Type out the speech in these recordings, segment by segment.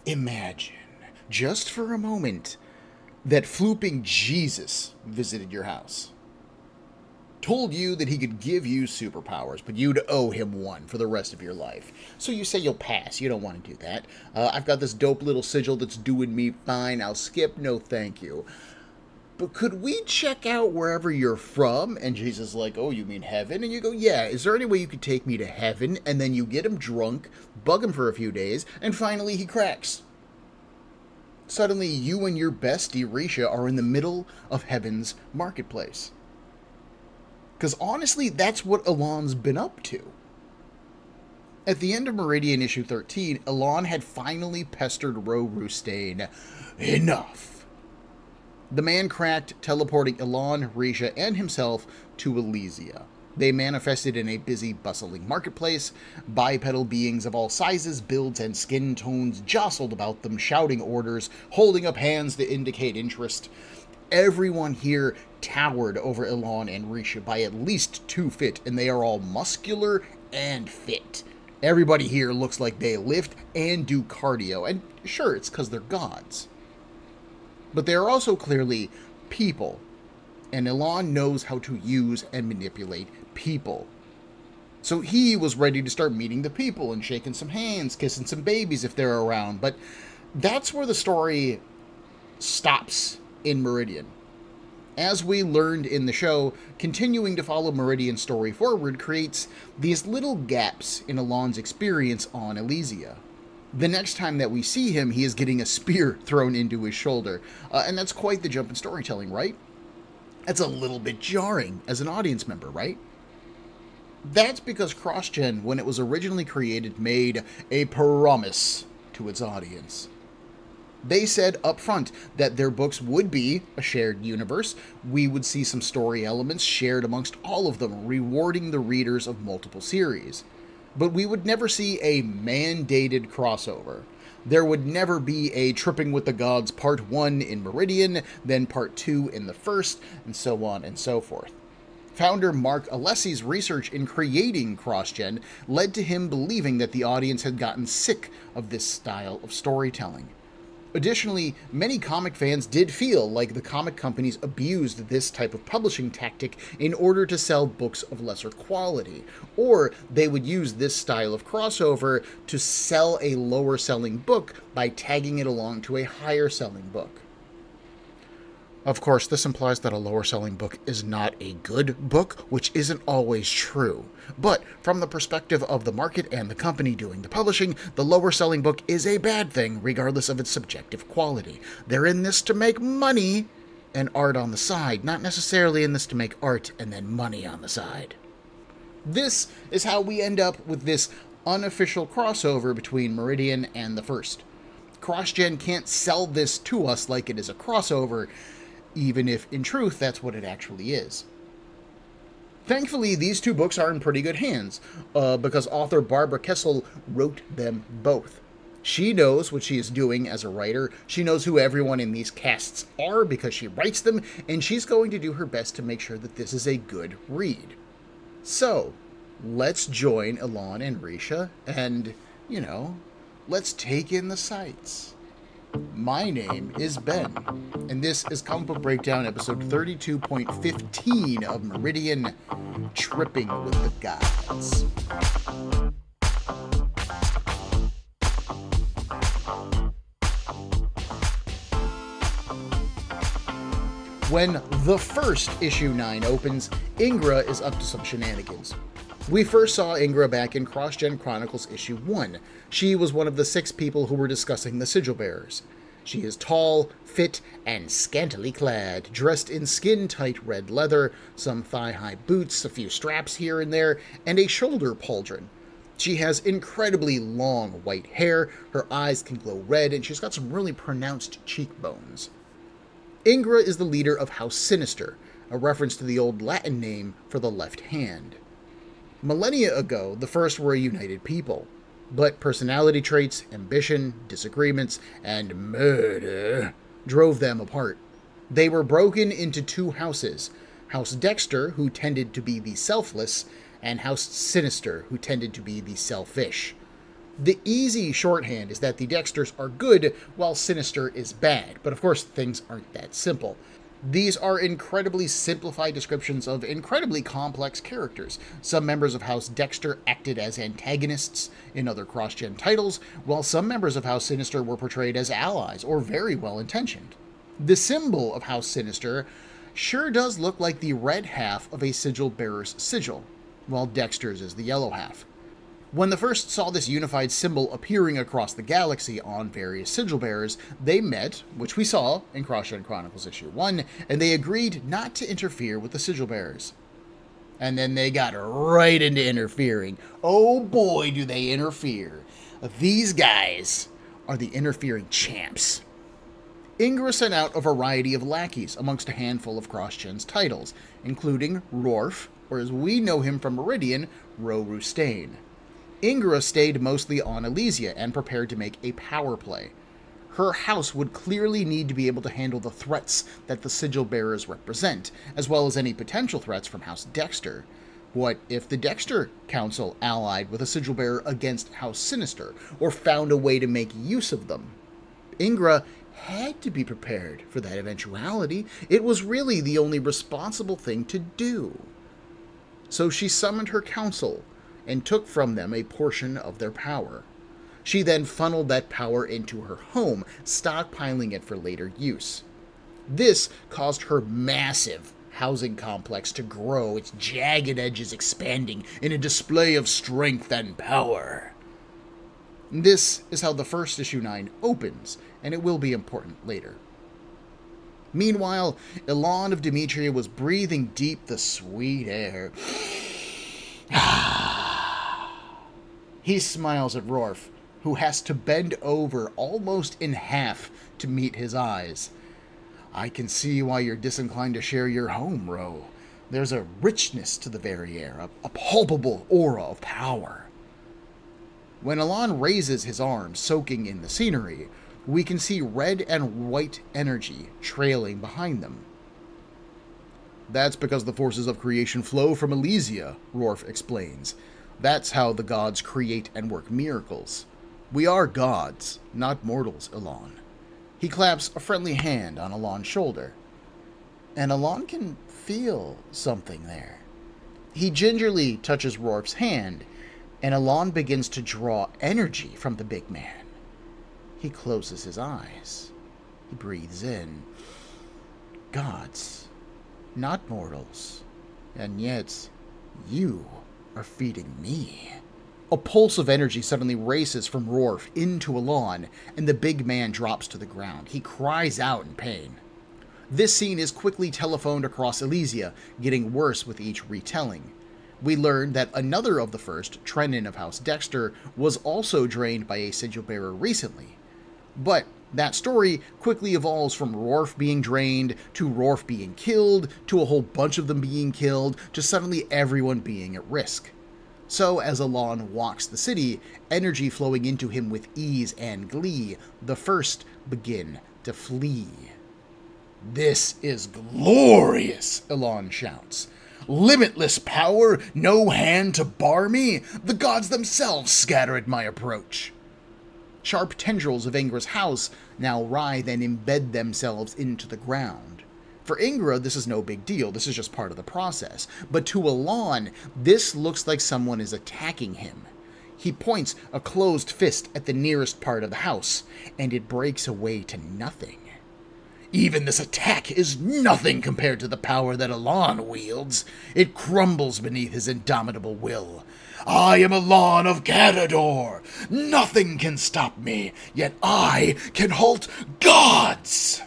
Imagine, just for a moment, that flooping Jesus visited your house. Told you that he could give you superpowers, but you'd owe him one for the rest of your life. So you say you'll pass. You don't want to do that. I've got this dope little sigil that's doing me fine. I'll skip. No, thank you. But could we check out wherever you're from? And Jesus is like, oh, you mean heaven? And you go, yeah, is there any way you could take me to heaven? And then you get him drunk, bug him for a few days, and finally he cracks. Suddenly, you and your bestie, Risha, are in the middle of heaven's marketplace. Because honestly, that's what Ilahn's been up to. At the end of Meridian issue 13, Ilahn had finally pestered Rustain. Enough. The man cracked, teleporting Ilahn, Risha, and himself to Elysia. They manifested in a busy, bustling marketplace. Bipedal beings of all sizes, builds, and skin tones jostled about them, shouting orders, holding up hands to indicate interest. Everyone here towered over Ilahn and Risha by at least 2 feet, and they are all muscular and fit. Everybody here looks like they lift and do cardio, and sure, it's because they're gods. But they are also clearly people, and Ilahn knows how to use and manipulate people. So he was ready to start meeting the people and shaking some hands, kissing some babies if they're around, but that's where the story stops in Meridian. As we learned in the show, continuing to follow Meridian's story forward creates these little gaps in Ilahn's experience on Elysia. The next time that we see him, he is getting a spear thrown into his shoulder. And that's quite the jump in storytelling, right? That's a little bit jarring as an audience member, right? That's because CrossGen, when it was originally created, made a promise to its audience. They said up front that their books would be a shared universe. We would see some story elements shared amongst all of them, rewarding the readers of multiple series. But we would never see a mandated crossover. There would never be a Tripping with the Gods Part 1 in Meridian, then Part 2 in the first, and so on and so forth. Founder Mark Alessi's research in creating CrossGen led to him believing that the audience had gotten sick of this style of storytelling. Additionally, many comic fans did feel like the comic companies abused this type of publishing tactic in order to sell books of lesser quality, or they would use this style of crossover to sell a lower-selling book by tagging it along to a higher-selling book. Of course, this implies that a lower-selling book is not a good book, which isn't always true. But from the perspective of the market and the company doing the publishing, the lower-selling book is a bad thing, regardless of its subjective quality. They're in this to make money and art on the side, not necessarily in this to make art and then money on the side. This is how we end up with this unofficial crossover between Meridian and the first. CrossGen can't sell this to us like it is a crossover, even if, in truth, that's what it actually is. Thankfully, these two books are in pretty good hands, because author Barbara Kesel wrote them both. She knows what she is doing as a writer, she knows who everyone in these casts are because she writes them, and she's going to do her best to make sure that this is a good read. So, let's join Ilahn and Risha, and, let's take in the sights. My name is Ben, and this is Comic Book Breakdown, episode 32.15 of Meridian, Tripping with the Gods. When the first issue 9 opens, Ingra is up to some shenanigans. We first saw Ingra back in CrossGen Chronicles issue 1. She was one of the 6 people who were discussing the sigil bearers. She is tall, fit, and scantily clad, dressed in skin-tight red leather, some thigh-high boots, a few straps here and there, and a shoulder pauldron. She has incredibly long white hair, her eyes can glow red, and she's got some really pronounced cheekbones. Ingra is the leader of House Sinister, a reference to the old Latin name for the left hand. Millennia ago, the first were a united people, but personality traits, ambition, disagreements, and murder drove them apart. They were broken into 2 houses, House Dexter, who tended to be the selfless, and House Sinister, who tended to be the selfish. The easy shorthand is that the Dexters are good while Sinister is bad, but of course things aren't that simple. These are incredibly simplified descriptions of incredibly complex characters. Some members of House Dexter acted as antagonists in other CrossGen titles, while some members of House Sinister were portrayed as allies or very well-intentioned. The symbol of House Sinister sure does look like the red half of a sigil bearer's sigil, while Dexter's is the yellow half. When they first saw this unified symbol appearing across the galaxy on various sigil bearers, they met, which we saw in CrossGen Chronicles Issue 1, and they agreed not to interfere with the sigil bearers. And then they got right into interfering. Oh boy, do they interfere. These guys are the interfering champs. Ingra sent out a variety of lackeys amongst a handful of CrossGen's titles, including Rorf, or as we know him from Meridian, Ro Rustain. Ingra stayed mostly on Elysia and prepared to make a power play. Her house would clearly need to be able to handle the threats that the sigil bearers represent, as well as any potential threats from House Dexter. What if the Dexter Council allied with a sigil bearer against House Sinister, or found a way to make use of them? Ingra had to be prepared for that eventuality. It was really the only responsible thing to do. So she summoned her council and took from them a portion of their power. She then funneled that power into her home, stockpiling it for later use. This caused her massive housing complex to grow, its jagged edges expanding in a display of strength and power. This is how the first issue 9 opens, and it will be important later. Meanwhile, Ilahn of Demetria was breathing deep the sweet air. He smiles at Rorf, who has to bend over almost in half to meet his eyes. I can see why you're disinclined to share your home, Ro. There's a richness to the very air, a palpable aura of power. When Ilahn raises his arms, soaking in the scenery, we can see red and white energy trailing behind them. That's because the forces of creation flow from Elysia, Rorf explains. That's how the gods create and work miracles. We are gods, not mortals, Ilahn. He claps a friendly hand on Ilahn's shoulder. And Ilahn can feel something there. He gingerly touches Rorf's hand, and Ilahn begins to draw energy from the big man. He closes his eyes. He breathes in. Gods, not mortals. And yet, you are feeding me. A pulse of energy suddenly races from Rorf into Ilahn, and the big man drops to the ground. He cries out in pain. This scene is quickly telephoned across Elysia, getting worse with each retelling. We learn that another of the first, Trenin of House Dexter, was also drained by a sigil bearer recently. But that story quickly evolves from Rorf being drained, to Rorf being killed, to a whole bunch of them being killed, to suddenly everyone being at risk. So as Ilahn walks the city, energy flowing into him with ease and glee, the first begin to flee. This is glorious, Ilahn shouts. Limitless power, no hand to bar me. The gods themselves scatter at my approach. Sharp tendrils of Ingra's house now writhe and embed themselves into the ground. For Ingra, this is no big deal. This is just part of the process. But to Ilahn, this looks like someone is attacking him. He points a closed fist at the nearest part of the house, and it breaks away to nothing. Even this attack is nothing compared to the power that Ilahn wields. It crumbles beneath his indomitable will. I am Ilahn of Gadador. Nothing can stop me, yet I can halt gods.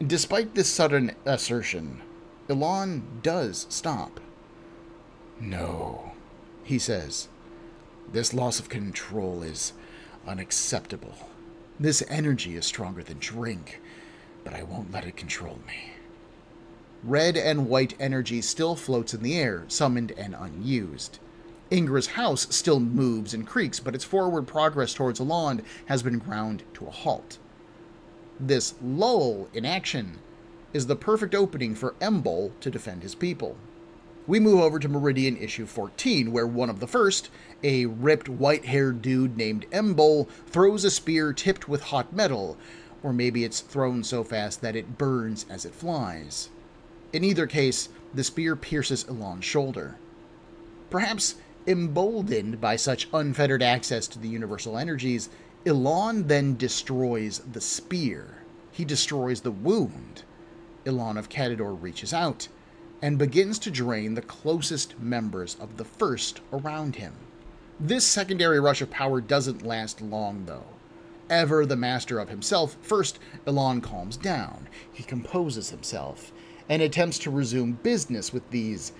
Despite this sudden assertion, Ilahn does stop. No, he says. This loss of control is unacceptable. This energy is stronger than drink, but I won't let it control me. Red and white energy still floats in the air, summoned and unused. Ingra's house still moves and creaks, but its forward progress towards Ilahn has been ground to a halt. This lull in action is the perfect opening for Embol to defend his people. we move over to Meridian issue 14, where one of the first, a ripped white-haired dude named Embol, throws a spear tipped with hot metal, or maybe it's thrown so fast that it burns as it flies. In either case, the spear pierces Ilahn's shoulder. Perhaps emboldened by such unfettered access to the universal energies, Ilahn then destroys the spear. He destroys the wound. Ilahn of Katador reaches out and begins to drain the closest members of the First around him. This secondary rush of power doesn't last long, though. Ever the master of himself, first Ilahn calms down. He composes himself and attempts to resume business with these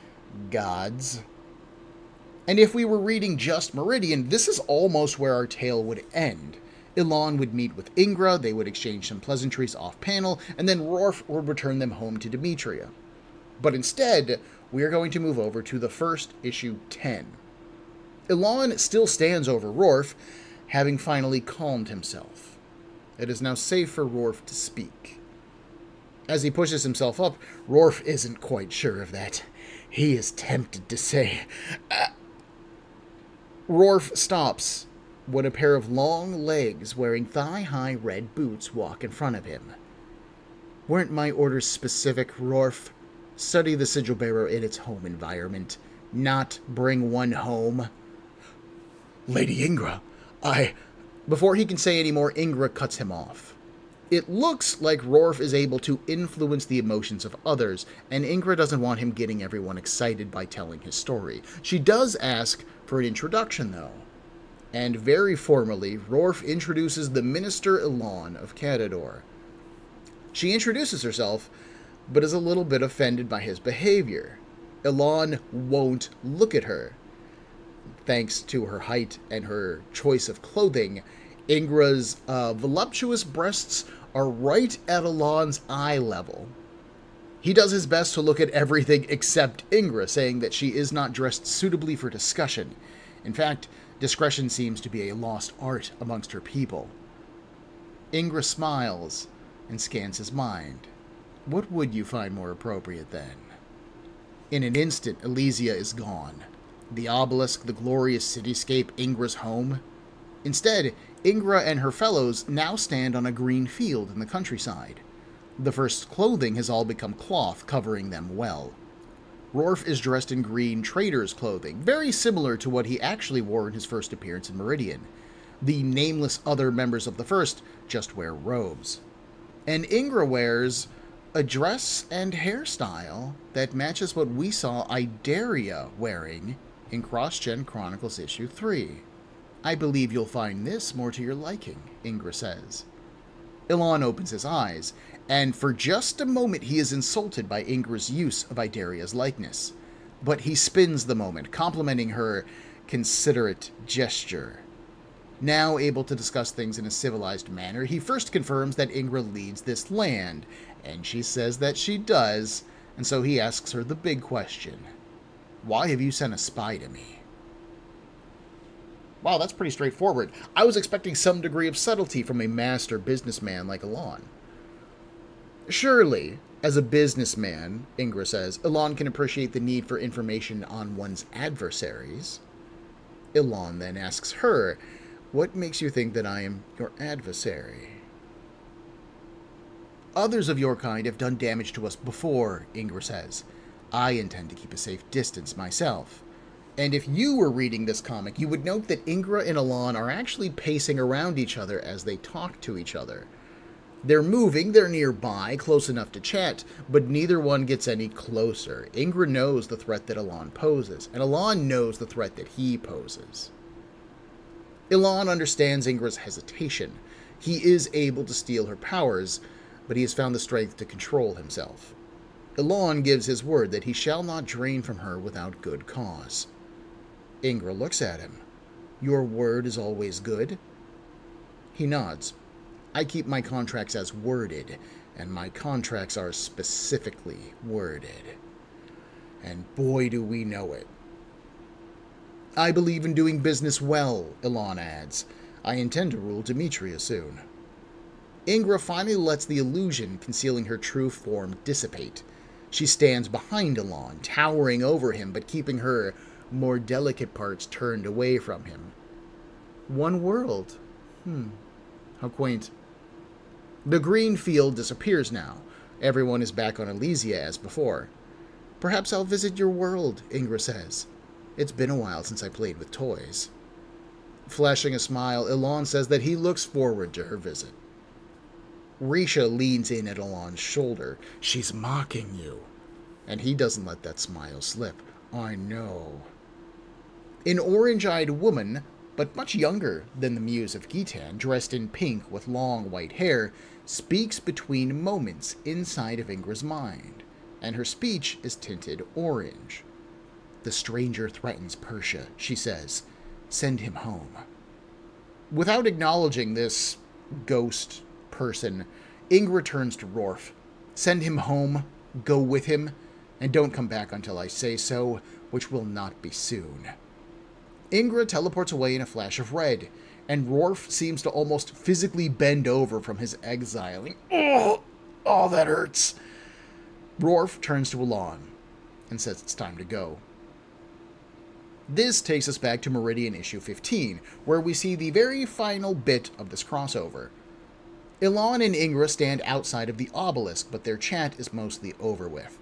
gods. And if we were reading just Meridian, this is almost where our tale would end. Ilahn would meet with Ingra, they would exchange some pleasantries off-panel, and then Rorf would return them home to Demetria. But instead, we are going to move over to the first issue 10. Ilahn still stands over Rorf, having finally calmed himself. It is now safe for Rorf to speak. As he pushes himself up, Rorf isn't quite sure of that. He is tempted to say, Rorf stops when a pair of long legs wearing thigh-high red boots walk in front of him. Weren't my orders specific, Rorf? Study the sigil bearer in its home environment, not bring one home. Lady Ingra, Before he can say any more, Ingra cuts him off. It looks like Rorf is able to influence the emotions of others, and Ingra doesn't want him getting everyone excited by telling his story. She does ask for an introduction, though. And very formally, Rorf introduces the Minister Ilahn of Katador. She introduces herself, but is a little bit offended by his behavior. Ilahn won't look at her. Thanks to her height and her choice of clothing, Ingra's voluptuous breasts are right at Ilahn's eye level. He does his best to look at everything except Ingra, saying that she is not dressed suitably for discussion. In fact, discretion seems to be a lost art amongst her people. Ingra smiles and scans his mind. What would you find more appropriate then? In an instant, Elysia is gone. The obelisk, the glorious cityscape, Ingra's home. Instead, Ingra and her fellows now stand on a green field in the countryside. The First's clothing has all become cloth, covering them well. Rorf is dressed in green trader's clothing, very similar to what he actually wore in his first appearance in Meridian. The nameless other members of the First just wear robes. And Ingra wears a dress and hairstyle that matches what we saw Atiyeh wearing in CrossGen Chronicles issue 3. I believe you'll find this more to your liking, Ingra says. Ilahn opens his eyes, and for just a moment he is insulted by Ingra's use of Atiyeh's likeness. But he spins the moment, complimenting her considerate gesture. Now able to discuss things in a civilized manner, he first confirms that Ingra leads this land, and she says that she does, and so he asks her the big question. Why have you sent a spy to me? Wow, that's pretty straightforward. I was expecting some degree of subtlety from a master businessman like Ilahn. Surely, as a businessman, Ingra says, Ilahn can appreciate the need for information on one's adversaries. Ilahn then asks her, what makes you think that I am your adversary? Others of your kind have done damage to us before, Ingra says. I intend to keep a safe distance myself. And if you were reading this comic, you would note that Ingra and Ilahn are actually pacing around each other as they talk to each other. They're moving, they're nearby, close enough to chat, but neither one gets any closer. Ingra knows the threat that Ilahn poses, and Ilahn knows the threat that he poses. Ilahn understands Ingra's hesitation. He is able to steal her powers, but he has found the strength to control himself. Ilahn gives his word that he shall not drain from her without good cause. Ingra looks at him. Your word is always good? He nods. I keep my contracts as worded, and my contracts are specifically worded. And boy do we know it. I believe in doing business well, Ilahn adds. I intend to rule Demetria soon. Ingra finally lets the illusion concealing her true form dissipate. She stands behind Ilahn, towering over him, but keeping her more delicate parts turned away from him. One world. How quaint. The green field disappears now. Everyone is back on Elysia as before. Perhaps I'll visit your world, Ingra says. It's been a while since I played with toys. Flashing a smile, Ilahn says that he looks forward to her visit. Risha leans in at Ilahn's shoulder. She's mocking you. And he doesn't let that smile slip. I know. An orange-eyed woman, but much younger than the muse of Ghitan, dressed in pink with long white hair, speaks between moments inside of Ingra's mind, and her speech is tinted orange. The stranger threatens Persia, she says. Send him home. Without acknowledging this ghost person, Ingra turns to Rorf. Send him home, go with him, and don't come back until I say so, which will not be soon. Ingra teleports away in a flash of red, and Rorf seems to almost physically bend over from his exiling. Oh, that hurts. Rorf turns to Ilahn and says it's time to go. This takes us back to Meridian issue 15, where we see the very final bit of this crossover. Ilahn and Ingra stand outside of the obelisk, but their chat is mostly over with.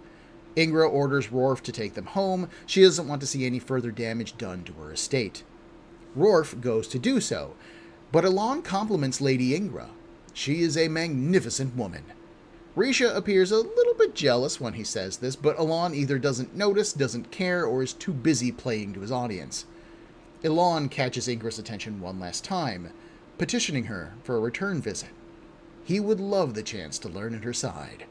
Ingra orders Rorf to take them home. She doesn't want to see any further damage done to her estate. Rorf goes to do so, but Ilahn compliments Lady Ingra. She is a magnificent woman. Risha appears a little bit jealous when he says this, but Ilahn either doesn't notice, doesn't care, or is too busy playing to his audience. Ilahn catches Ingra's attention one last time, petitioning her for a return visit. He would love the chance to learn at her side.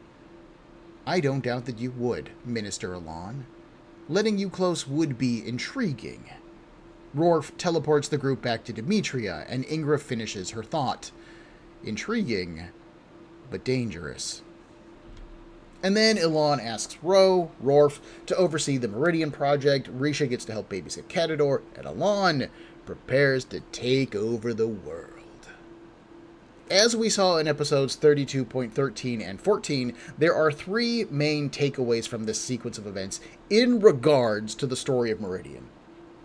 I don't doubt that you would, Minister Ilahn. Letting you close would be intriguing. Rorf teleports the group back to Demetria, and Ingra finishes her thought. Intriguing, but dangerous. And then Ilahn asks Rorf, to oversee the Meridian project. Risha gets to help babysit Catador, and Ilahn prepares to take over the world. As we saw in episodes 32.13 and 14, there are three main takeaways from this sequence of events in regards to the story of Meridian.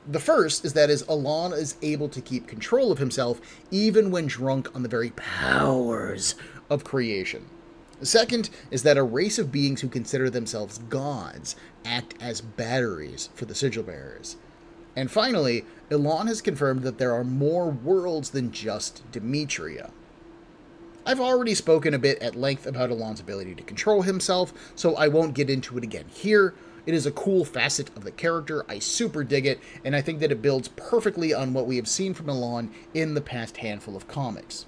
The first is that Ilahn is able to keep control of himself even when drunk on the very powers of creation. The second is that a race of beings who consider themselves gods act as batteries for the sigil bearers. And finally, Ilahn has confirmed that there are more worlds than just Demetria. I've already spoken a bit at length about Ilahn's ability to control himself, so I won't get into it again here. It is a cool facet of the character, I super dig it, and I think that it builds perfectly on what we have seen from Ilahn in the past handful of comics.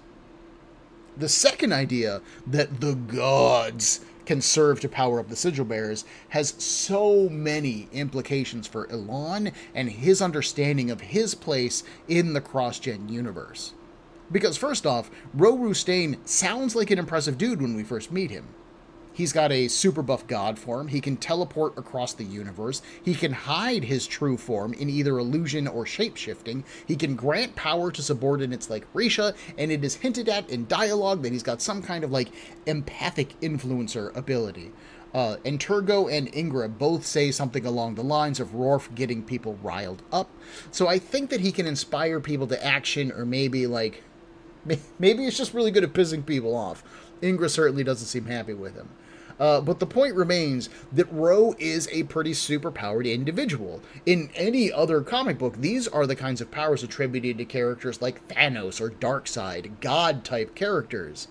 The second idea, that the gods can serve to power up the sigil bearers, has so many implications for Ilahn and his understanding of his place in the CrossGen universe. Because first off, Ro Rustain sounds like an impressive dude when we first meet him. He's got a super buff god form, he can teleport across the universe, he can hide his true form in either illusion or shapeshifting, he can grant power to subordinates like Risha, and it is hinted at in dialogue that he's got some kind of empathic influencer ability. And Turgo and Ingra both say something along the lines of Rorf getting people riled up, so I think that he can inspire people to action, or maybe it's just really good at pissing people off. Ingra certainly doesn't seem happy with him. But the point remains that Ro is a pretty super-powered individual. In any other comic book, these are the kinds of powers attributed to characters like Thanos or Darkseid, god-type characters.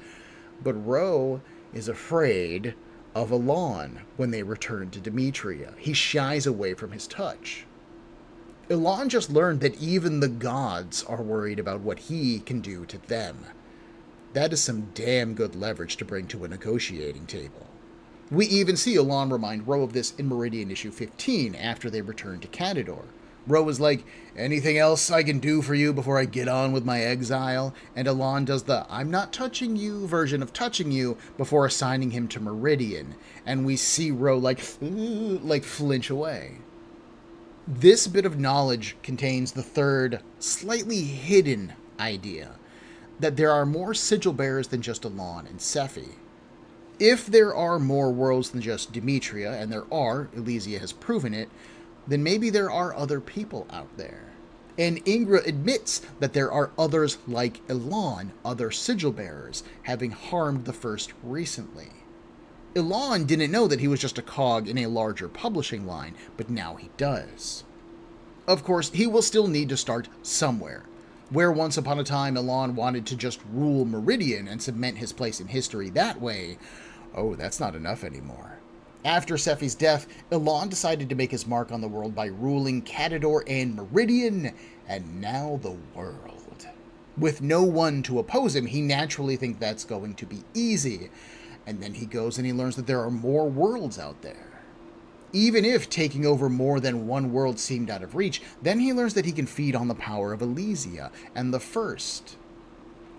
But Ro is afraid of Ilahn when they return to Demetria. He shies away from his touch. Ilahn just learned that even the gods are worried about what he can do to them. That is some damn good leverage to bring to a negotiating table. We even see Ilahn remind Ro of this in Meridian issue 15 after they return to Catador. Ro is like, anything else I can do for you before I get on with my exile? And Ilahn does the I'm not touching you version of touching you before assigning him to Meridian. And we see Ro flinch away. This bit of knowledge contains the third, slightly hidden idea, that there are more sigil bearers than just Ilahn and Sephi. If there are more worlds than just Demetria, and there are, Elysia has proven it, then maybe there are other people out there. And Ingra admits that there are others like Ilahn, other sigil bearers, having harmed the first recently. Ilahn didn't know that he was just a cog in a larger publishing line, but now he does. Of course, he will still need to start somewhere. Where once upon a time Ilahn wanted to just rule Meridian and cement his place in history that way, oh, that's not enough anymore. After Sephi's death, Ilahn decided to make his mark on the world by ruling Catador and Meridian, and now the world. With no one to oppose him, he naturally thinks that's going to be easy. And then he goes and he learns that there are more worlds out there. Even if taking over more than one world seemed out of reach, then he learns that he can feed on the power of Elysia and the First.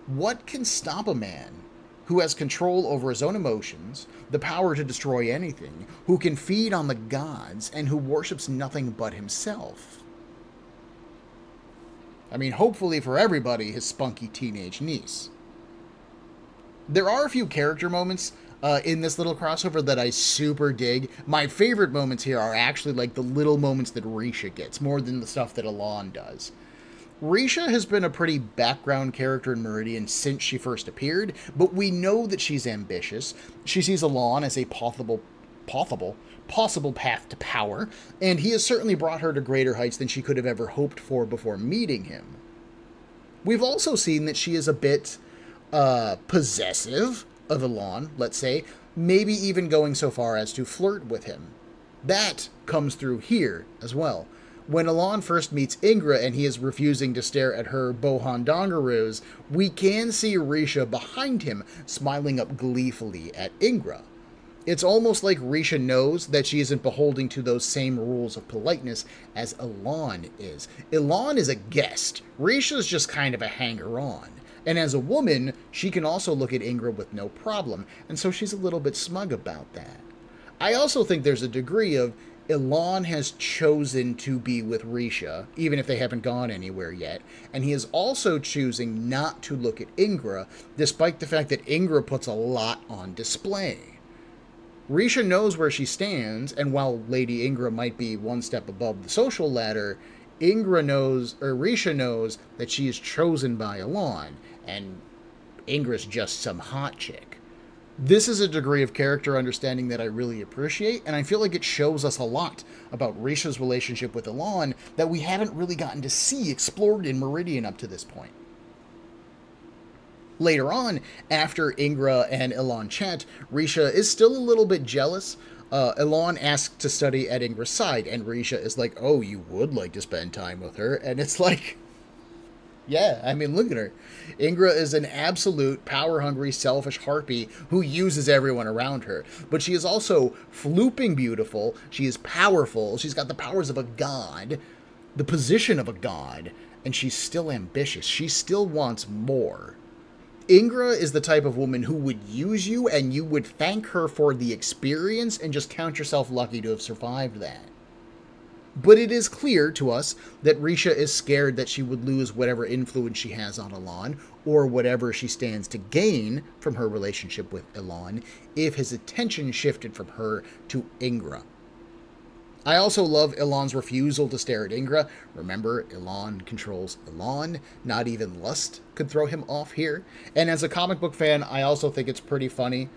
What can stop a man who has control over his own emotions, the power to destroy anything, who can feed on the gods, and who worships nothing but himself? I mean, hopefully for everybody, his spunky teenage niece. There are a few character moments in this little crossover that I super dig. My favorite moments here are actually like the little moments that Risha gets, more than the stuff that Ilahn does. Risha has been a pretty background character in Meridian since she first appeared, but we know that she's ambitious. She sees Ilahn as a possible path to power, and he has certainly brought her to greater heights than she could have ever hoped for before meeting him. We've also seen that she is a bit possessive of Ilahn, let's say, maybe even going so far as to flirt with him. That comes through here as well. When Ilahn first meets Ingra and he is refusing to stare at her bohan dongaroos, we can see Risha behind him smiling up gleefully at Ingra. It's almost like Risha knows that she isn't beholden to those same rules of politeness as Ilahn is. Ilahn is a guest. Risha's just kind of a hanger-on. And as a woman, she can also look at Ingra with no problem, and so she's a little bit smug about that. I also think there's a degree of Ilahn has chosen to be with Risha, even if they haven't gone anywhere yet, and he is also choosing not to look at Ingra, despite the fact that Ingra puts a lot on display. Risha knows where she stands, and while Lady Ingra might be one step above the social ladder, Risha knows that she is chosen by Ilahn, and Ingra's just some hot chick. This is a degree of character understanding that I really appreciate, and I feel like it shows us a lot about Risha's relationship with Ilahn that we haven't really gotten to see explored in Meridian up to this point. Later on, after Ingra and Ilahn chat, Risha is still a little bit jealous. Ilahn asks to study at Ingra's side, and Risha is like, oh, you would like to spend time with her? And it's like, yeah, I mean, look at her. Ingra is an absolute power-hungry, selfish harpy who uses everyone around her. But she is also flooping beautiful, she is powerful, she's got the powers of a god, the position of a god, and she's still ambitious. She still wants more. Ingra is the type of woman who would use you and you would thank her for the experience and just count yourself lucky to have survived that. But it is clear to us that Risha is scared that she would lose whatever influence she has on Ilahn, or whatever she stands to gain from her relationship with Ilahn, if his attention shifted from her to Ingra. I also love Ilahn's refusal to stare at Ingra. Remember, Ilahn controls Ilahn. Not even lust could throw him off here. And as a comic book fan, I also think it's pretty funny,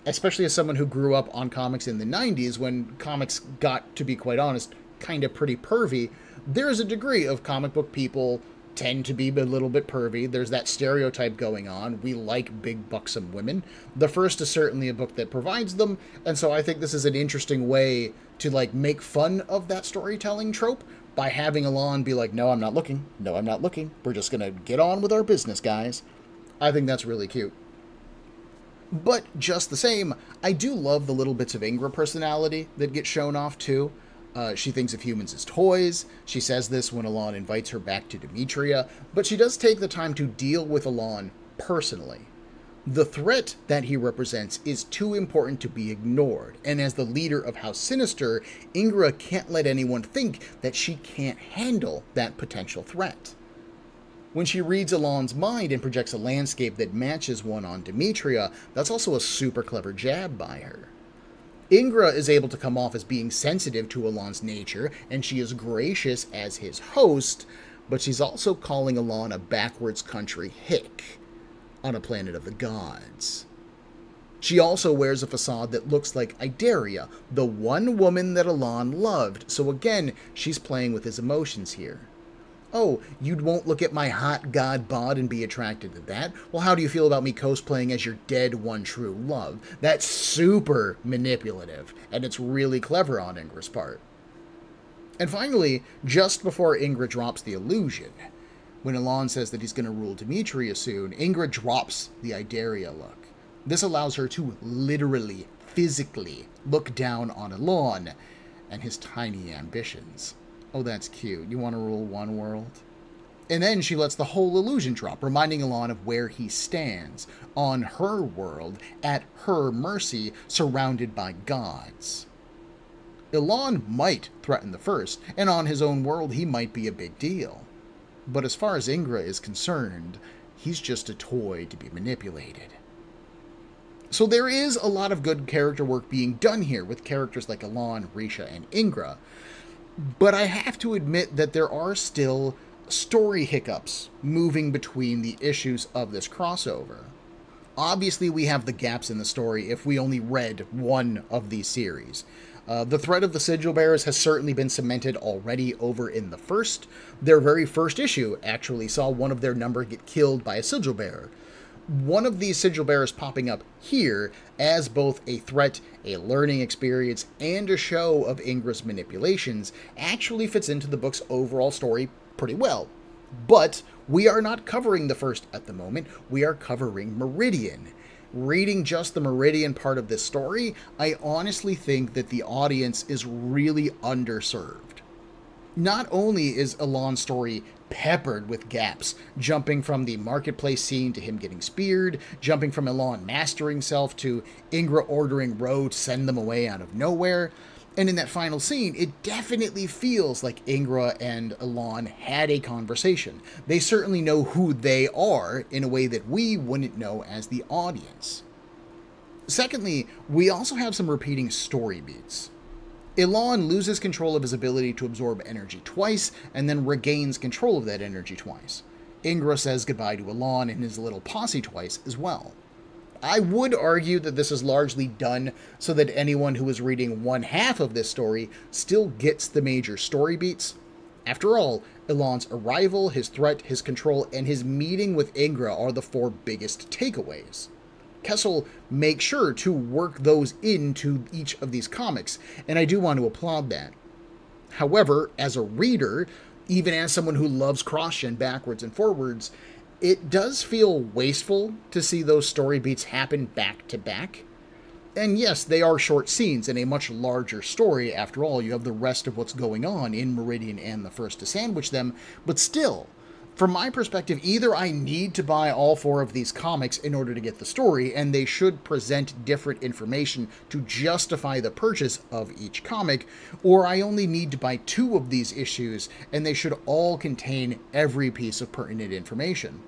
especially as someone who grew up on comics in the 90s, when comics got, to be quite honest, kind of pretty pervy. There is a degree of comic book people tend to be a little bit pervy. There's that stereotype going on. We like big, buxom women. The First is certainly a book that provides them, and so I think this is an interesting way to, like, make fun of that storytelling trope by having Ilahn be like, no, I'm not looking. No, I'm not looking. We're just going to get on with our business, guys. I think that's really cute. But just the same, I do love the little bits of Ingra personality that get shown off, too. She thinks of humans as toys. She says this when Ilahn invites her back to Demetria, but she does take the time to deal with Ilahn personally. The threat that he represents is too important to be ignored, and as the leader of House Sinister, Ingra can't let anyone think that she can't handle that potential threat. When she reads Ilahn's mind and projects a landscape that matches one on Demetria, that's also a super clever jab by her. Ingra is able to come off as being sensitive to Ilahn's nature, and she is gracious as his host, but she's also calling Ilahn a backwards country hick on a planet of the gods. She also wears a facade that looks like Atiyeh, the one woman that Ilahn loved, so again, she's playing with his emotions here. Oh, you won't look at my hot god bod and be attracted to that? Well, how do you feel about me cosplaying as your dead one true love? That's super manipulative, and it's really clever on Ingra's part. And finally, just before Ingra drops the illusion, when Ilahn says that he's going to rule Demetria soon, Ingra drops the Atiyeh look. This allows her to literally, physically look down on Ilahn and his tiny ambitions. Oh, that's cute. You want to rule one world? And then she lets the whole illusion drop, reminding Ilahn of where he stands, on her world, at her mercy, surrounded by gods. Ilahn might threaten the first, and on his own world he might be a big deal. But as far as Ingra is concerned, he's just a toy to be manipulated. So there is a lot of good character work being done here with characters like Ilahn, Risha, and Ingra, but I have to admit that there are still story hiccups moving between the issues of this crossover. Obviously, we have the gaps in the story if we only read one of these series. The threat of the Sigil Bearers has certainly been cemented already over in the first. Their very first issue actually saw one of their number get killed by a Sigil Bearer. One of these Sigil Bearers popping up here as both a threat, a learning experience, and a show of Ingra's manipulations actually fits into the book's overall story pretty well. But we are not covering the first at the moment, we are covering Meridian. Reading just the Meridian part of this story, I honestly think that the audience is really underserved. Not only is Ilahn's story peppered with gaps, jumping from the marketplace scene to him getting speared, jumping from Ilahn mastering self to Ingra ordering Ro to send them away out of nowhere, and in that final scene, it definitely feels like Ingra and Ilahn had a conversation. They certainly know who they are in a way that we wouldn't know as the audience. Secondly, we also have some repeating story beats. Ilahn loses control of his ability to absorb energy twice, and then regains control of that energy twice. Ingra says goodbye to Ilahn and his little posse twice as well. I would argue that this is largely done so that anyone who is reading one half of this story still gets the major story beats. After all, Ilahn's arrival, his threat, his control, and his meeting with Ingra are the four biggest takeaways. Kesel makes sure to work those into each of these comics, and I do want to applaud that. However, as a reader, even as someone who loves CrossGen backwards and forwards, it does feel wasteful to see those story beats happen back to back. And yes, they are short scenes in a much larger story. After all, you have the rest of what's going on in Meridian and the First to sandwich them, but still, from my perspective, either I need to buy all four of these comics in order to get the story, and they should present different information to justify the purchase of each comic, or I only need to buy two of these issues, and they should all contain every piece of pertinent information.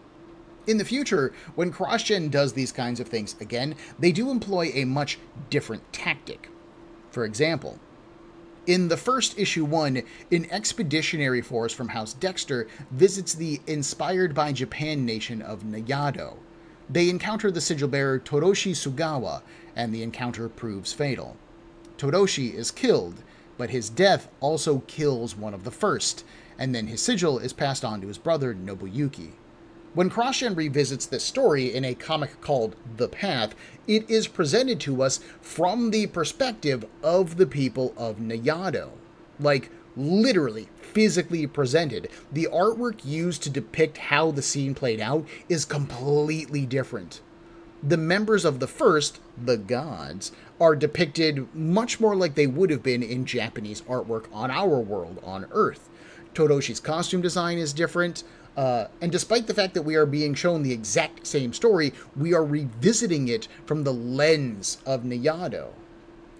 In the future, when CrossGen does these kinds of things again, they do employ a much different tactic. For example, in the first issue 1, an expeditionary force from House Dexter visits the inspired by Japan nation of Nayado. They encounter the sigil bearer Toroshi Sugawa, and the encounter proves fatal. Toroshi is killed, but his death also kills one of the first, and then his sigil is passed on to his brother Nobuyuki. When CrossGen revisits this story in a comic called The Path, it is presented to us from the perspective of the people of Nayado. Like, literally, physically presented. The artwork used to depict how the scene played out is completely different. The members of the first, the gods, are depicted much more like they would have been in Japanese artwork on our world on Earth. Toroshi's costume design is different. And despite the fact that we are being shown the exact same story, we are revisiting it from the lens of Nayado.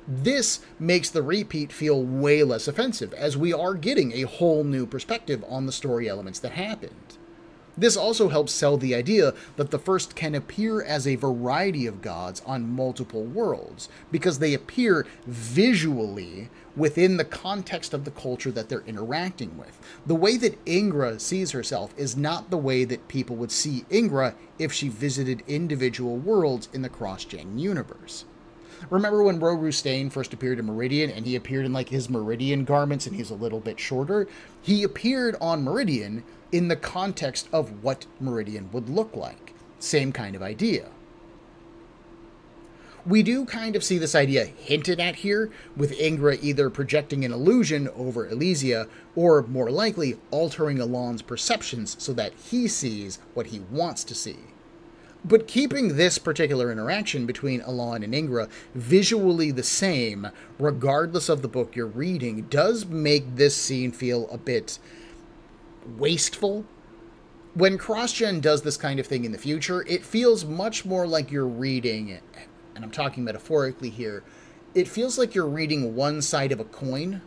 This makes the repeat feel way less offensive, as we are getting a whole new perspective on the story elements that happened. This also helps sell the idea that the First can appear as a variety of gods on multiple worlds, because they appear visually within the context of the culture that they're interacting with. The way that Ingra sees herself is not the way that people would see Ingra if she visited individual worlds in the CrossGen universe. Remember when Rorustain first appeared in Meridian, and he appeared in like his Meridian garments and he's a little bit shorter? He appeared on Meridian in the context of what Meridian would look like. Same kind of idea. We do kind of see this idea hinted at here, with Ingra either projecting an illusion over Elysia, or more likely altering Ilahn's perceptions so that he sees what he wants to see. But keeping this particular interaction between Ilahn and Ingra visually the same, regardless of the book you're reading, does make this scene feel a bit wasteful. When CrossGen does this kind of thing in the future, it feels much more like you're reading, and I'm talking metaphorically here, it feels like you're reading one side of a coin.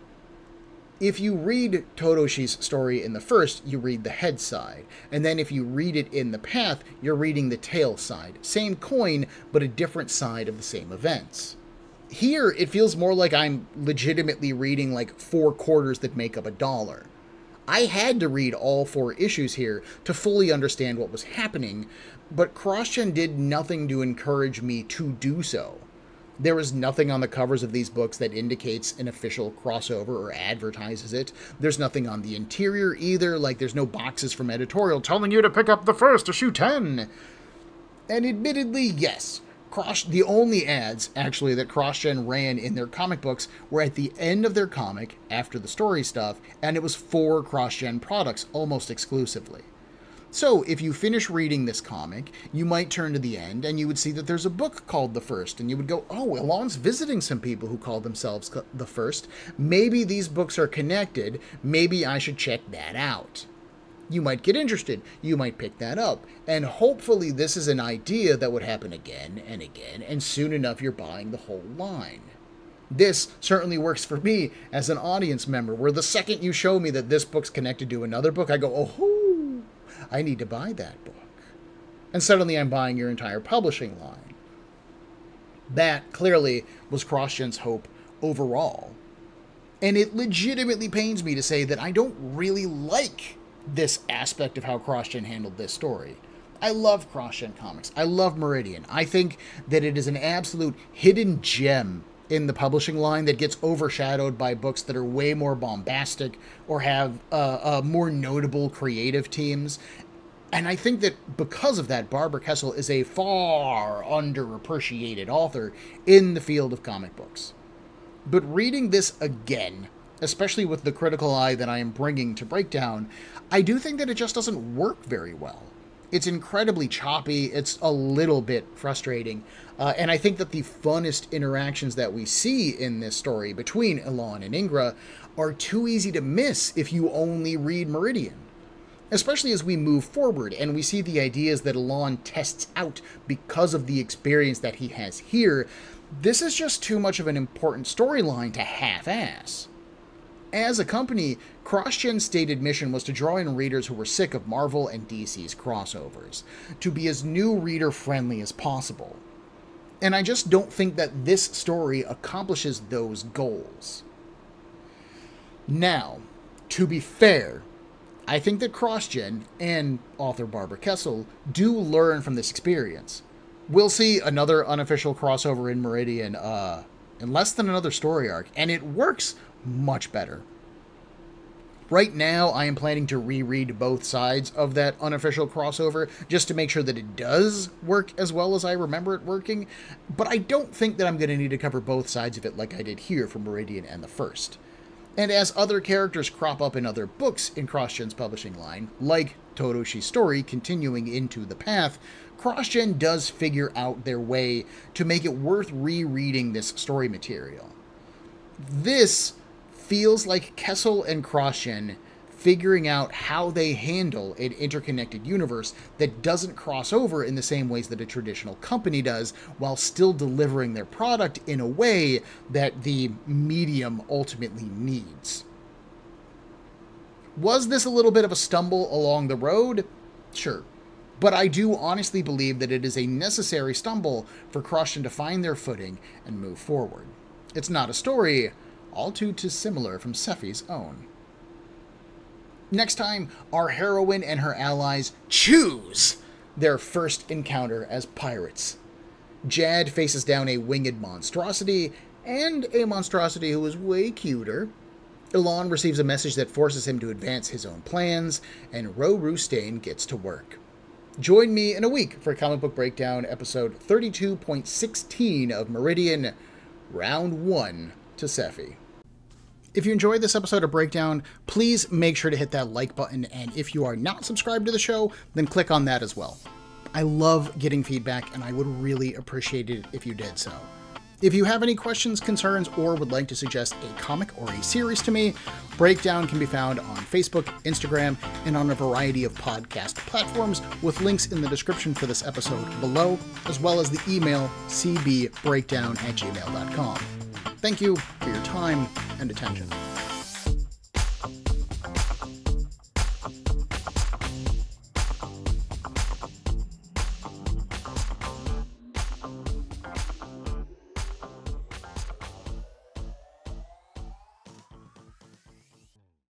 If you read Todoshi's story in the first, you read the head side. And then if you read it in the path, you're reading the tail side. Same coin, but a different side of the same events. Here, it feels more like I'm legitimately reading like 4 quarters that make up a dollar. I had to read all 4 issues here to fully understand what was happening, but CrossGen did nothing to encourage me to do so. There is nothing on the covers of these books that indicates an official crossover or advertises it. There's nothing on the interior either, like there's no boxes from editorial telling you to pick up the first issue 10. And admittedly, yes, the only ads, actually, that CrossGen ran in their comic books were at the end of their comic, after the story stuff, and it was for CrossGen products almost exclusively. So, if you finish reading this comic, you might turn to the end and you would see that there's a book called The First, and you would go, oh, Ilahn's visiting some people who call themselves The First. Maybe these books are connected. Maybe I should check that out. You might get interested. You might pick that up. And hopefully this is an idea that would happen again and again, and soon enough you're buying the whole line. This certainly works for me as an audience member, where the second you show me that this book's connected to another book, I go, oh, I need to buy that book. And suddenly I'm buying your entire publishing line. That clearly was CrossGen's hope overall. And it legitimately pains me to say that I don't really like this aspect of how CrossGen handled this story. I love CrossGen comics. I love Meridian. I think that it is an absolute hidden gem in the publishing line that gets overshadowed by books that are way more bombastic or have more notable creative teams. And I think that because of that, Barbara Kesel is a far underappreciated author in the field of comic books. But reading this again, especially with the critical eye that I am bringing to Breakdown, I do think that it just doesn't work very well. It's incredibly choppy, it's a little bit frustrating, and I think that the funnest interactions that we see in this story between Ilahn and Ingra are too easy to miss if you only read Meridian. Especially as we move forward and we see the ideas that Ilahn tests out because of the experience that he has here, this is just too much of an important storyline to half-ass. As a company, CrossGen's stated mission was to draw in readers who were sick of Marvel and DC's crossovers, to be as new reader-friendly as possible. And I just don't think that this story accomplishes those goals. Now, to be fair, I think that CrossGen and author Barbara Kesel do learn from this experience. We'll see another unofficial crossover in Meridian in less than another story arc, and it works much better. Right now, I am planning to reread both sides of that unofficial crossover just to make sure that it does work as well as I remember it working, but I don't think that I'm going to need to cover both sides of it like I did here for Meridian and the First. And as other characters crop up in other books in CrossGen's publishing line, like Todoshi's story continuing into the path, CrossGen does figure out their way to make it worth rereading this story material. This feels like Kesel and CrossGen figuring out how they handle an interconnected universe that doesn't cross over in the same ways that a traditional company does, while still delivering their product in a way that the medium ultimately needs. Was this a little bit of a stumble along the road? Sure. But I do honestly believe that it is a necessary stumble for CrossGen to find their footing and move forward. It's not a story all too dissimilar from Seffi's own. Next time, our heroine and her allies choose their first encounter as pirates. Jad faces down a winged monstrosity, and a monstrosity who is way cuter. Ilahn receives a message that forces him to advance his own plans, and Ro-Rustain gets to work. Join me in a week for Comic Book Breakdown, episode 32.16 of Meridian, Round 1 to Seffi. If you enjoyed this episode of Breakdown, please make sure to hit that like button, and if you are not subscribed to the show, then click on that as well. I love getting feedback, and I would really appreciate it if you did so. If you have any questions, concerns, or would like to suggest a comic or a series to me, Breakdown can be found on Facebook, Instagram, and on a variety of podcast platforms, with links in the description for this episode below, as well as the email cbbreakdown@gmail.com. Thank you for your time and attention.